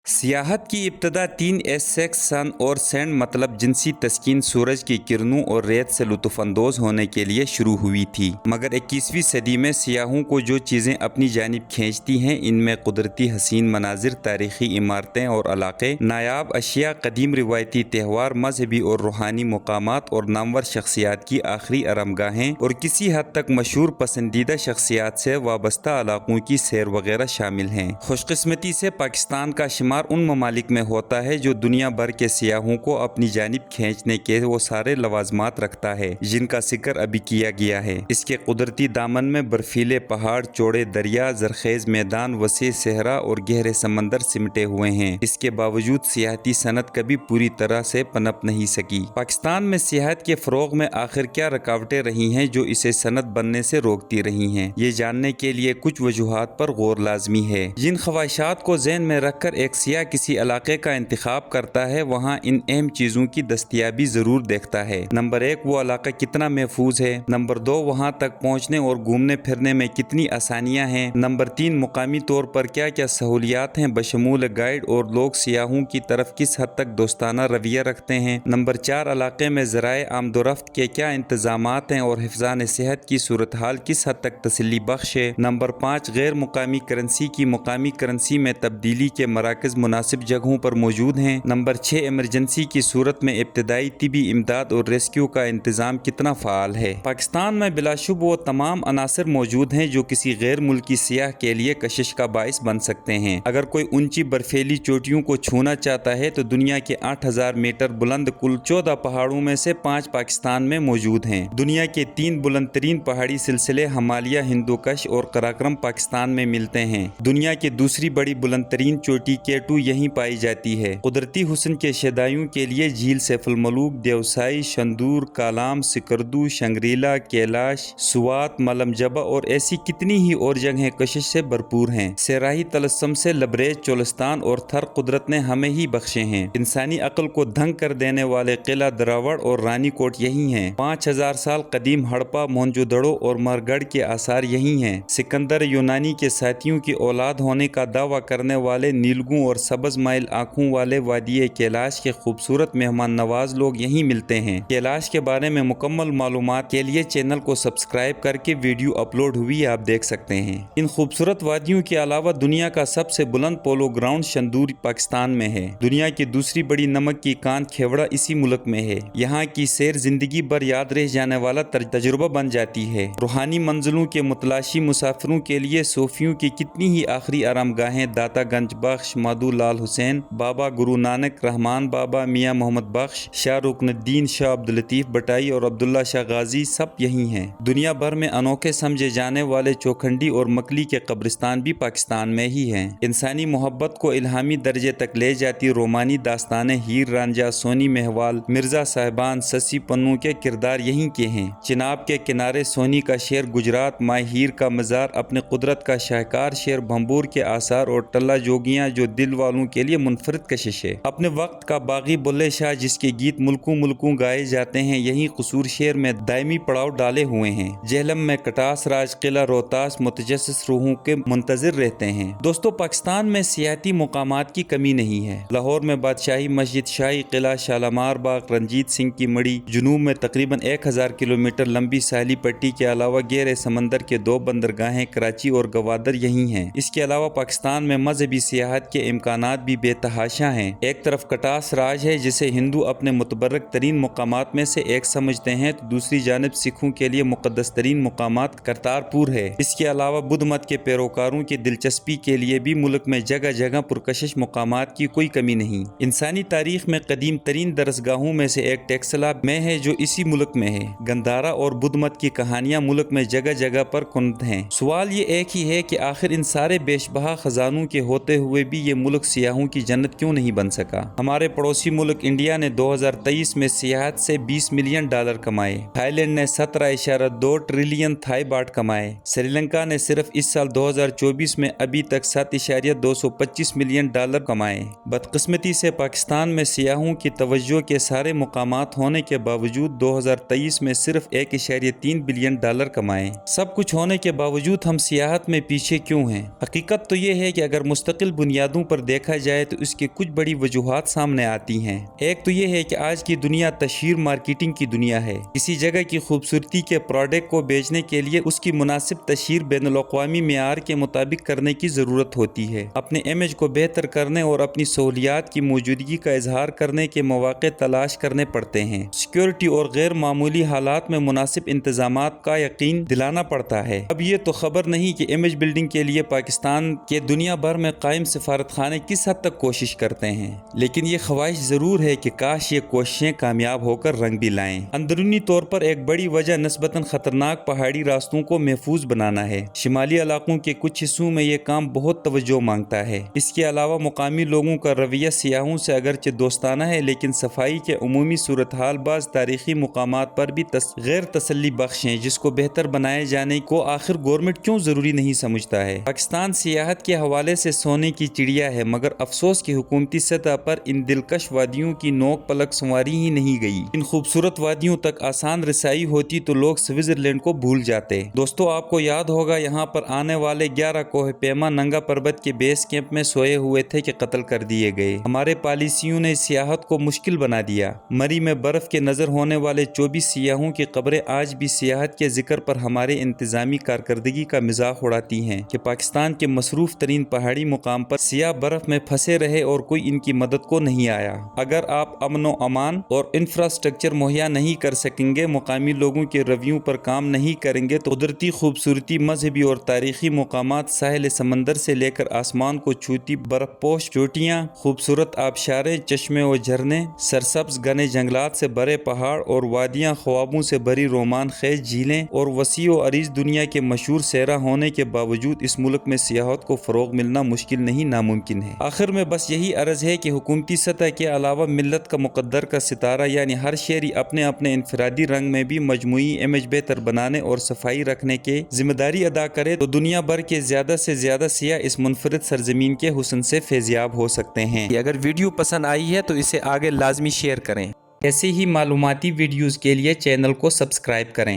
सियाहत की इब्तदा 3 सन और सैंड मतलब जिनसी तस्कीन सूरज की किरणों और रेत से लुत्फ़अंदोज़ होने के लिए शुरू हुई थी, मगर 21वीं सदी में सियाहों को जो चीज़ें अपनी जानिब खींचती हैं इनमें कुदरती हसीन मनाजिर, तारीख़ी इमारतें और इलाक़े, नायाब अशिया, कदीम रिवायती त्यौहार, मजहबी और रूहानी मकामात और नामवर शख्सियात की आखिरी आरामगाहें और किसी हद तक मशहूर पसंदीदा शख्सियात से वाबस्ता इलाक़ों की सैर वगैरह शामिल हैं। खुशकिस्मती से पाकिस्तान का शुमार उन ममालिक में होता है जो दुनिया भर के सियाहों को अपनी जानिब खींचने के वो सारे लवाजमात रखता है जिनका जिक्र अभी किया गया है। इसके कुदरती दामन में बर्फीले पहाड़, चौड़े दरिया, जरखेज मैदान, वसी सहरा और गहरे समंदर सिमटे हुए हैं। इसके बावजूद सियाहती सनत कभी पूरी तरह से पनप नहीं सकी। पाकिस्तान में सियाहत के फ़रोग़ में आखिर क्या रुकावटें रही हैं जो इसे सनत बनने से रोकती रही हैं, ये जानने के लिए कुछ वजूहात पर गौर लाजमी है। जिन ख्वाहिशात को ज़हन में रखकर एक सियाह किसी इलाके का इंतखाब करता है वहाँ इन अहम चीज़ों की दस्तयाबी ज़रूर देखता है। नंबर 1, वो इलाका कितना महफूज है। नंबर 2, वहाँ तक पहुँचने और घूमने फिरने में कितनी आसानियाँ हैं। नंबर 3, मुकामी तौर पर क्या क्या सहूलियात हैं बशमूल गाइड और लोग सियाहों की तरफ किस हद तक दोस्ताना रवैया रखते हैं। नंबर 4, इलाके में ज़राए आमदोरफ्त के क्या इंतज़ामात हैं और हिफ़्ज़ान सेहत की सूरत हाल किस हद तक तसल्ली बख्श है। नंबर 5, गैर मुकामी करेंसी की मुकामी करेंसी में तब्दीली के मराकज़ मुनासिब जगहों पर मौजूद हैं। नंबर 6, इमरजेंसी की सूरत में इब्तदाई तिबी इमदाद और रेस्क्यू का इंतज़ाम कितना फ़ाल है। पाकिस्तान में बिलाशुब वो तमाम अनासर मौजूद हैं जो किसी गैर मुल्की सियाह के लिए कशिश का बाइस बन सकते हैं। अगर कोई ऊंची बर्फीली चोटियों को छूना चाहता है तो दुनिया के 8000 मीटर बुलंद कुल 14 पहाड़ों में से 5 पाकिस्तान में मौजूद हैं। दुनिया के 3 बुलंद तरीन पहाड़ी सिलसिले हिमालय, हिंदुकश और कराक्रम पाकिस्तान में मिलते हैं। दुनिया की दूसरी बड़ी बुलंद तरीन चोटी केटू यहीं पाई जाती है। कुदरती हुस्न के शदाइयों के लिए झील सैफुल मलूक, देवसाई, शंदूर, कालाम, सिकरदू, शंग्रीला, कैलाश, सुवात, मलम जबा और ऐसी कितनी ही और जगहें कशिश से भरपूर हैं। सेराही तलस्सम से लबरेज, चोलिस्तान और थर कुदरत ने हमें ही बख्शे हैं। इंसानी अक्ल को दंग कर देने वाले किला दरावड़ और रानी कोट यही हैं। 5000 साल कदीम हड़प्पा, मोहनजोदड़ो और मरगढ़ के आसार यही हैं। सिकंदर यूनानी के साथियों की औलाद होने का दावा करने वाले नीलगू और सबज माइल आँखों वाले वादिये कैलाश के खूबसूरत मेहमान नवाज लोग यहीं मिलते हैं। कैलाश के बारे में मुकम्मल मालूमात के लिए चैनल को सब्सक्राइब करके वीडियो अपलोड हुई आप देख सकते हैं। इन खूबसूरत वादियों के अलावा दुनिया का सबसे बुलंद पोलो ग्राउंड शंदूर पाकिस्तान में है। दुनिया की दूसरी बड़ी नमक की कान खेवड़ा इसी मुल्क में है। यहाँ की सैर जिंदगी भर याद रह जाने वाला तजुर्बा बन जाती है। रूहानी मंजिलों के मुतलाशी मुसाफिरों के लिए सूफियों की कितनी ही आखिरी आरामगाहें दाता गंज बख्श, माधू लाल हुसैन, बाबा गुरु नानक, रहमान बाबा, मियाँ मोहम्मद बख्श, शाह रुकनुद्दीन, शाह अब्दुल लतीफ़ बटाई और अब्दुल्ला शाह गाजी सब यहीं हैं। दुनिया भर में अनोखे समझे जाने वाले चौखंडी और मकली के कब्रिस्तान भी पाकिस्तान में ही हैं। इंसानी मोहब्बत को इल्हामी दर्जे तक ले जाती रोमानी दास्तानें हीर रांझा, सोनी महवाल, मिर्जा साहिबान, ससी पन्नू के किरदार यहीं के हैं। चिनाब के किनारे सोनी का शेर गुजरात, माँ हीर का मज़ार, अपने कुदरत का शाहकार शेर भंबूर के आसार और टल्ला जोगियाँ जो दिल वालों के लिए मुनफरिद कशिश है। अपने वक्त का बागी बुल्ले शाह जिसके गीत मुल्कों मुल्कों गाए जाते हैं यहीं कसूर शहर में दायमी पड़ाव डाले हुए हैं। जेहलम में कटास राज किला रोहतास मुतजस्सिस रूहों के मुंतजिर रहते हैं। दोस्तों, पाकिस्तान में सियाहती मुकामात की कमी नहीं है। लाहौर में बादशाही मस्जिद, शाही किला, शालामार बाग, रंजीत सिंह की मड़ी, जुनूब में तकरीबन 1000 किलोमीटर लंबी साहली पट्टी के अलावा गहरे समंदर के 2 बंदरगाहें कराची और गवादर यहीं हैं। इसके अलावा पाकिस्तान में मजहबी सियाहत के इम्कानात भी बेतहाशा हैं। एक तरफ कटास राज है जिसे हिंदू अपने मुतबर्रक तरीन मुकामात में से एक समझते हैं तो दूसरी जानिब सिखों के लिए मुकद्दस तरीन मुकामात करतारपुर है। इसके अलावा बुद्ध मत के पैरोकारों की दिलचस्पी के लिए भी मुल्क में जगह जगह पुरकशिश मुकामात की कोई कमी नहीं। इंसानी तारीख में कदीम तरीन दरसगाहों में से एक टेक्सला में है जो इसी मुल्क में है। गंधारा और बुद्ध मत की कहानियां मुल्क में जगह जगह पर कुंद हैं। सवाल ये एक ही है कि आखिर इन सारे बेशबहा खजानों के होते हुए भी ये मुल्क सियाहों की जन्नत क्यों नहीं बन सका। हमारे पड़ोसी मुल्क इंडिया ने 2023 में सियाहत से $20 मिलियन कमाए। थाईलैंड ने 17.2 ट्रिलियन थाई बाट कमाए। श्रीलंका ने सिर्फ इस साल 2024 में अभी तक 7.225 मिलियन डॉलर कमाए। बदकिस्मती से पाकिस्तान में सियाहों की तवज्जो के सारे मुकामात होने के बावजूद 2023 में सिर्फ 1.3 बिलियन डॉलर कमाए। सब कुछ होने के बावजूद हम सियाहत में पीछे क्यों हैं? हकीकत तो ये है कि अगर मुस्तकिल बुनियादों पर پر دیکھا جائے تو اس کے کچھ بڑی وجوہات سامنے آتی ہیں۔ ایک تو یہ ہے کہ آج کی دنیا تشہیر مارکیٹنگ کی دنیا ہے۔ کسی جگہ کی خوبصورتی کے پروڈکٹ کو بیچنے کے لیے اس کی مناسب تشہیر بین الاقوامی معیار کے مطابق کرنے کی ضرورت ہوتی ہے۔ اپنے امیج کو بہتر کرنے اور اپنی سہولیات کی موجودگی کا اظہار کرنے کے مواقع تلاش کرنے پڑتے ہیں۔ سیکیورٹی اور غیر معمولی حالات میں مناسب انتظامات کا یقین دلانا پڑتا ہے۔ اب یہ تو خبر نہیں کہ امیج بلڈنگ کے لیے پاکستان کے دنیا بھر میں قائم سفارت خانے کس حد تک کوشش کرتے ہیں، لیکن یہ خواہش ضرور ہے کہ کاش یہ کوششیں کامیاب ہو کر رنگ بھی لائیں۔ اندرونی طور پر ایک بڑی وجہ نسبتاً خطرناک پہاڑی راستوں کو محفوظ بنانا ہے۔ شمالی علاقوں کے کچھ حصوں میں یہ کام بہت توجہ مانگتا ہے۔ اس کے علاوہ مقامی لوگوں کا رویہ سیاحوں سے اگرچہ دوستانہ ہے، لیکن صفائی کے عمومی صورتحال بعض تاریخی مقامات پر بھی غیر تسلی بخش ہیں، جس کو بہتر بنائے جانے کو آخر گورنمنٹ کیوں ضروری نہیں سمجھتا ہے۔ پاکستان سیاحت کے حوالے سے سونے کی چڑیا ہے، مگر افسوس کہ حکومتی سطح پر ان دلکش وادیوں کی نوک پلک سنواری ہی نہیں گئی۔ ان خوبصورت وادیوں تک آسان رسائی ہوتی تو لوگ سوئٹزرلینڈ کو بھول جاتے۔ دوستو، آپ کو یاد ہوگا یہاں پر آنے والے 11 کوہ پیما ننگا پربت کے بیس کیمپ میں سوئے ہوئے تھے کہ قتل کر دیے گئے۔ ہمارے پالیسیوں نے سیاحت کو مشکل بنا دیا۔ مری میں برف کے نظر ہونے والے 24 سیاحوں کی قبریں آج بھی سیاحت کے ذکر پر ہمارے انتظامی کارکردگی کا مذاق اڑاتی ہیں کہ پاکستان کے مصروف ترین پہاڑی مقام پر سیاح برف میں پھنسے رہے اور کوئی ان کی مدد کو نہیں آیا۔ اگر آپ امن و امان اور انفراسٹرکچر مہیا نہیں کر سکیں گے، مقامی لوگوں کے رویوں پر کام نہیں کریں گے تو قدرتی خوبصورتی، مذہبی اور تاریخی مقامات، ساحل سمندر سے لے کر آسمان کو چھوتی برف پوش چوٹیاں، خوبصورت آبشاریں، چشمے و جھرنے، سرسبز گھنے جنگلات سے بھرے پہاڑ اور وادیاں، خوابوں سے بھری رومان خیز جھیلیں اور وسیع و عریض دنیا کے مشہور صحرا ہونے کے باوجود اس ملک میں سیاحت کو فروغ ملنا مشکل نہیں، ناممکن ہے۔ آخر میں بس یہی عرض ہے کہ حکومتی سطح کے علاوہ ملت کا مقدر کا ستارہ یعنی ہر شہری اپنے اپنے انفرادی رنگ میں بھی مجموعی امیج بہتر بنانے اور صفائی رکھنے کے ذمہ داری ادا کرے تو دنیا بھر کے زیادہ سے زیادہ سیاح اس منفرد سرزمین کے حسن سے فیضیاب ہو سکتے ہیں۔ اگر ویڈیو پسند آئی ہے تو اسے آگے لازمی شیئر کریں۔ ایسے ہی معلوماتی ویڈیوز کے لیے چینل کو سبسکرائب کریں۔